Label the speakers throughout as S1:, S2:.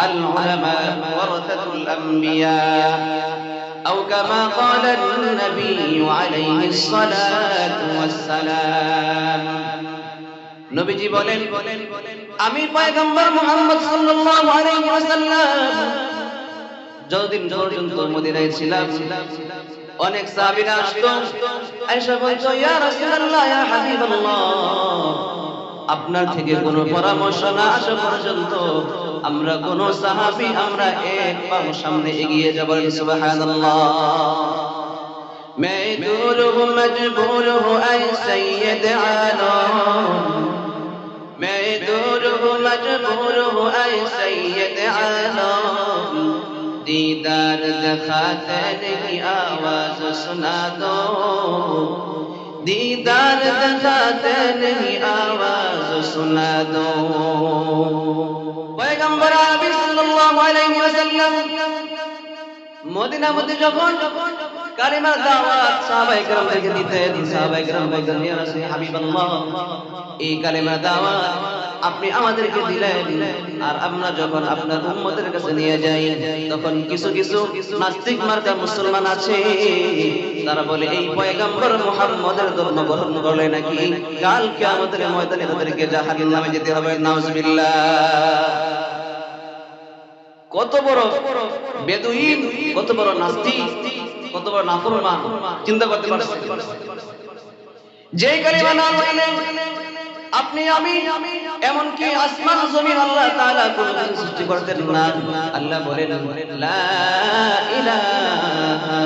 S1: العلماء ورثة الأنبياء أو كما قال النبي عليه الصلاة والسلام নবীজি বলেন আমি পয়গম্বর মুহাম্মদ সাল্লাল্লাহু আলাইহি ওয়াসাল্লাম যতদিন পর্যন্ত মদিনায় ছিলাম অনেক সাহাবীরা আসতো আয়েশা বলতো ইয়া রাসূলুল্লাহ ইয়া হাবিবাল্লাহ আপনার থেকে কোনো পরামর্শ না আসা পর্যন্ত আমরা কোন সাহাবী আমরা এক পা সামনে এগিয়ে যাব সুবহানাল্লাহ मैं दूर हूँ मजबूर हूँ ऐ सैयद आलम मैं दूर हूँ मजबूर हूँ ऐ सैयद आलम दीदार दिखाते नहीं आवाज सुना दो दीदार दिखाते नहीं आवाज सुना दो पैगंबर आबी सल्लल्लाहु अलैहि वसल्लम মদিনা মধ্যে যখন কালিমার দাওয়াত সাহাবায়ে কেরামদেরকে দিতেন সাহাবায়ে কেরাম বলতেন ইয়া রাসূল হাবিবাল্লাহ এই কালিমার দাওয়াত আপনি আমাদেরকে দিলেন আর আমরা যখন আপনার উম্মতের কাছে নিয়ে যাই তখন কিছু কিছু নাস্তিক মার্কা মুসলমান আছে তারা বলে এই পয়গম্বর মুহাম্মদের ধর্ম গ্রহণ করলে নাকি কাল কিয়ামতের ময়দানে তাদেরকে জাহান্নামে যেতে হবে নাউজুবিল্লাহ কত বড় বেদুইন কত বড় নাস্তিক কত বড় নাফরমান চিন্তা করতে পারছেন যে কালিমা না বললে আপনি আমি এমন কি আসমান জমিন আল্লাহ তাআলা কোনো কিছু সৃষ্টি করতেন না আল্লাহ বলেন লা ইলাহা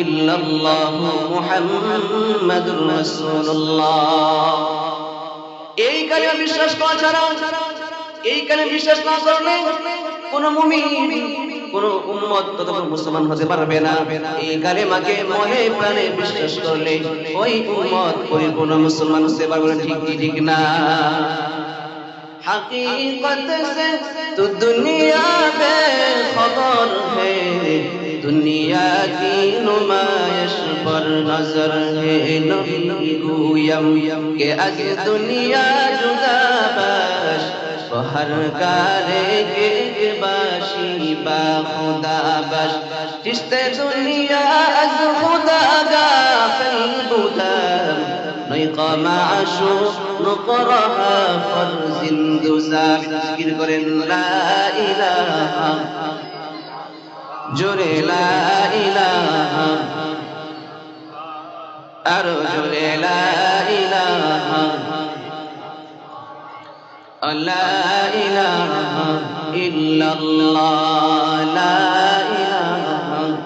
S1: ইল্লাল্লাহ মুহাম্মাদুর রাসূলুল্লাহ এই কালিমা বিশ্বাস করা ছাড়া এই কালিমা বিশ্বাস না করলে কোন মুমিন কোন উম্মত ততক্ষণ মুসলমান হতে পারবে না এই কালেমাকে মনে প্রাণে বিশ্বাস করলে ওই উম্মত পরিপূর্ণ মুসলমান হতে পারবে না ঠিক কি ঠিক না हकीकत से तो दुनिया बेखबर है दुनिया की नुमाइश पर नजर है नबी गोयम के आगे दुनिया जुदा बाश हर कारे के बाशी बा खुदा बश रिश्ते दुनिया अज खुदा गाफिल बुदम नयका माशू नुकरहा फर्जिन दुसा जिक्र करें ला इलाहा जोरे ला इलाहा आरो जोरे ला इलाहा لا إله إلا الله لا إله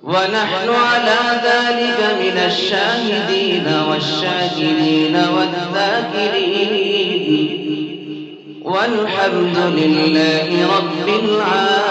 S1: ونحن على ذلك من الشاهدين والشاكرين والذاكرين والحمد لله رب العالمين